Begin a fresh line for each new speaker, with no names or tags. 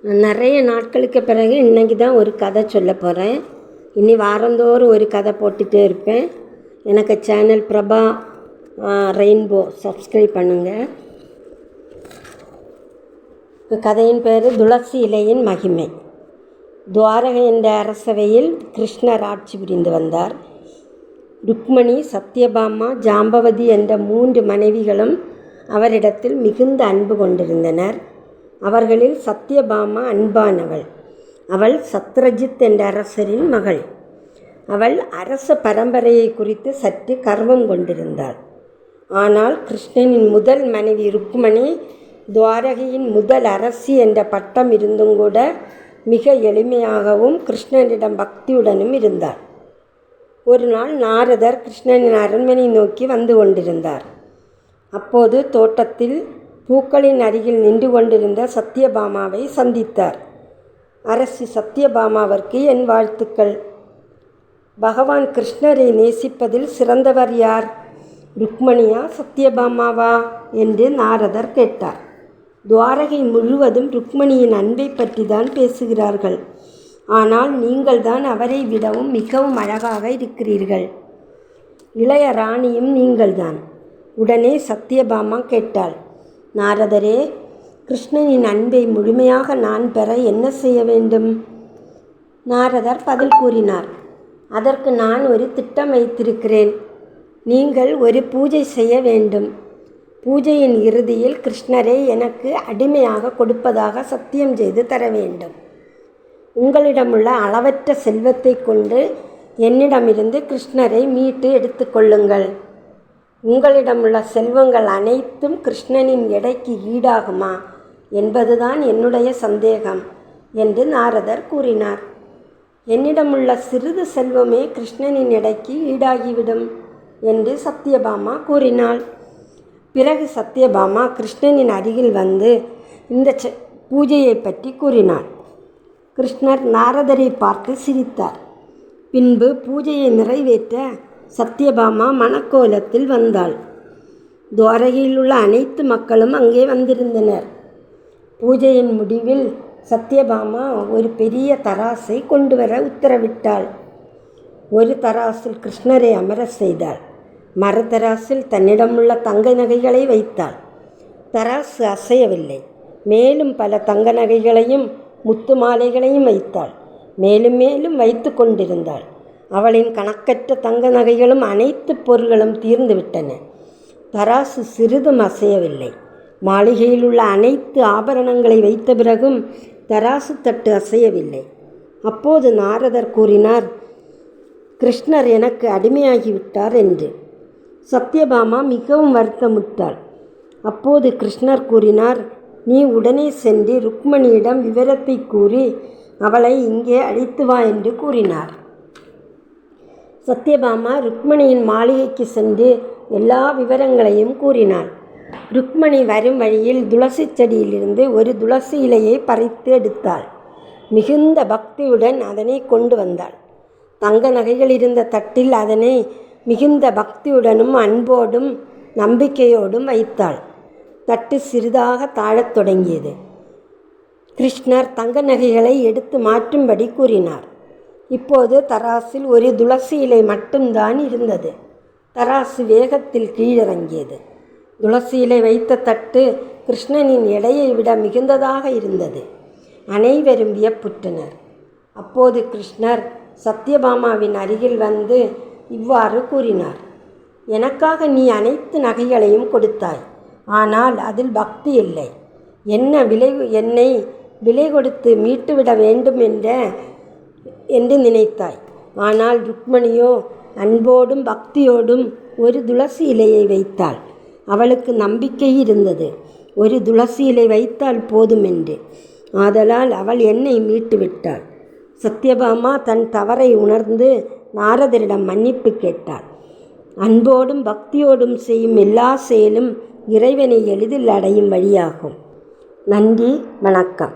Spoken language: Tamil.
நிறைய நாட்களுக்கு பிறகு இன்றைக்கி தான் ஒரு கதை சொல்ல போகிறேன். இனி வாரந்தோறும் ஒரு கதை போட்டுகிட்டே இருப்பேன். எனக்கு சேனல் பிரபா ரெயின்போ சப்ஸ்கிரைப் பண்ணுங்கள். கதையின் பேர் துளசி இலையின் மகிமை. துவாரகை என்ற அரசவையில் கிருஷ்ணர் ஆட்சி புரிந்து வந்தார். ருக்மணி, சத்யபாமா, ஜாம்பவதி என்ற 3 மனைவிகளும் அவரிடத்தில் மிகுந்த அன்பு கொண்டிருந்தனர். அவர்களில் சத்யபாமா அன்பானவள். அவள் சத்ரஜித் என்ற அரசரின் மகள். அவள் அரச பரம்பரையை குறித்து சற்று கர்வம் கொண்டிருந்தாள். ஆனால் கிருஷ்ணனின் முதல் மனைவி ருக்மணி துவாரகையின் முதல் அரசி என்ற பட்டம் இருந்தும் கூட மிக எளிமையாகவும் கிருஷ்ணனிடம் பக்தியுடனும் இருந்தாள். ஒரு நாள் நாரதர் கிருஷ்ணனின் அரண்மனை நோக்கி வந்து கொண்டிருந்தார். அப்போது தோட்டத்தில் பூக்களின் அருகில் நின்று கொண்டிருந்த சத்யபாமாவை சந்தித்தார். அரசி சத்யபாமாவிற்கு என் வாழ்த்துக்கள். பகவான் கிருஷ்ணரை நேசிப்பதில் சிறந்தவர் யார், ருக்மணியா சத்யபாமாவா என்று நாரதர் கேட்டார். துவாரகை முழுவதும் ருக்மணியின் அன்பை பற்றி தான் பேசுகிறார்கள். ஆனால் நீங்கள் தான் அவரை விடவும் மிகவும் அழகாக இருக்கிறீர்கள். இளைய ராணியும் நீங்கள்தான். உடனே சத்யபாமா கேட்டாள், நாரதரே, கிருஷ்ணனின் அன்பை முழுமையாக நான் பெற என்ன செய்ய வேண்டும்? நாரதர் பதில் கூறினார், அதற்கு நான் ஒரு திட்டம் வைத்திருக்கிறேன். நீங்கள் ஒரு பூஜை செய்ய வேண்டும். பூஜையின் இறுதியில் கிருஷ்ணரை எனக்கு அடிமையாக கொடுப்பதாக சத்தியம் செய்து தர வேண்டும். உங்களிடமுள்ள அளவற்ற செல்வத்தை கொண்டு என்னிடமிருந்து கிருஷ்ணரை மீட்டு எடுத்துக்கொள்ளுங்கள். உங்களிடமுள்ள செல்வங்கள் அனைத்தும் கிருஷ்ணனின் எடைக்கு ஈடாகுமா என்பதுதான் என்னுடைய சந்தேகம் என்று நாரதர் கூறினார். என்னிடமுள்ள சிறிது செல்வமே கிருஷ்ணனின் எடைக்கு ஈடாகிவிடும் என்று சத்யபாமா கூறினாள். பிறகு சத்யபாமா கிருஷ்ணனின் அருகில் வந்து இந்த பூஜையை பற்றி கூறினாள். கிருஷ்ணர் நாரதரை பார்த்து சிரித்தார். பின்பு பூஜையை நிறைவேற்ற சத்யபாமா மணக்கோலத்தில் வந்தாள். துவாரகையில் உள்ள அனைத்து மக்களும் அங்கே வந்திருந்தனர். பூஜையின் முடிவில் சத்யபாமா ஒரு பெரிய தராசை கொண்டு வர உத்தரவிட்டாள். ஒரு தராசில் கிருஷ்ணரை அமர செய்தாள். மறுதராசில் தன்னிடமுள்ள தங்க நகைகளை வைத்தாள். தராசு அசையவில்லை. மேலும் பல தங்க நகைகளையும் முத்து மாலைகளையும் வைத்தாள். மேலும் மேலும் வைத்து கொண்டிருந்தாள். அவளின் கணக்கற்ற தங்க நகைகளும் அனைத்து பொருள்களும் தீர்ந்துவிட்டன. தராசு சிறிதும் அசையவில்லை. மாளிகையில் உள்ள அனைத்து ஆபரணங்களை வைத்த பிறகும் தராசு தட்டு அசையவில்லை. அப்போது நாரதர் கூறினார், கிருஷ்ணர் எனக்கு அடிமையாகிவிட்டார் என்று. சத்யபாமா மிகவும் வருத்தமுற்றாள். அப்போது கிருஷ்ணர் கூறினார், நீ உடனே சென்று ருக்மணியிடம் விவரத்தை கூறி அவளை இங்கே அழைத்து வா என்று கூறினார். சத்யபாமா ருக்மணியின் மாளிகைக்கு சென்று எல்லா விவரங்களையும் கூறினாள். ருக்மணி வரும் வழியில் துளசி செடியிலிருந்து ஒரு துளசி இலையை பறித்து எடுத்தாள். மிகுந்த பக்தியுடன் அதனை கொண்டு வந்தாள். தங்க நகைகள் இருந்த தட்டில் அதனை மிகுந்த பக்தியுடனும் அன்போடும் நம்பிக்கையோடும் வைத்தாள். தட்டு சிறிதாக தாழத் தொடங்கியது. கிருஷ்ணர் தங்க நகைகளை எடுத்து மாற்றும்படி கூறினார். இப்போது தராசில் ஒரு துளசி இலை மட்டும்தான் இருந்தது. தராசு வேகத்தில் கீழிறங்கியது. துளசி இலை வைத்த தட்டு கிருஷ்ணனின் எடையை விட மிகுந்ததாக இருந்தது. அனைவரும் வியப்புற்றனர். அப்போது கிருஷ்ணர் சத்யபாமாவின் அருகில் வந்து இவ்வாறு கூறினார், எனக்காக நீ அனைத்து நகைகளையும் கொடுத்தாய். ஆனால் அதில் பக்தி இல்லை. என்னை விலை கொடுத்து மீட்டுவிட வேண்டும் என்று நினைத்தாய். ஆனால் ருக்மணியோ அன்போடும் பக்தியோடும் ஒரு துளசி இலையை வைத்தாள். அவளுக்கு நம்பிக்கை இருந்தது, ஒரு துளசி இலை வைத்தால் போதும் என்று. ஆதலால் அவள் என்னை மீட்டுவிட்டாள். சத்யபாமா தன் தவறை உணர்ந்து நாரதரிடம் மன்னிப்பு கேட்டாள். அன்போடும் பக்தியோடும் செய்யும் எல்லா செயலும் இறைவனை எளிதில் அடையும் வழியாகும். நன்றி, வணக்கம்.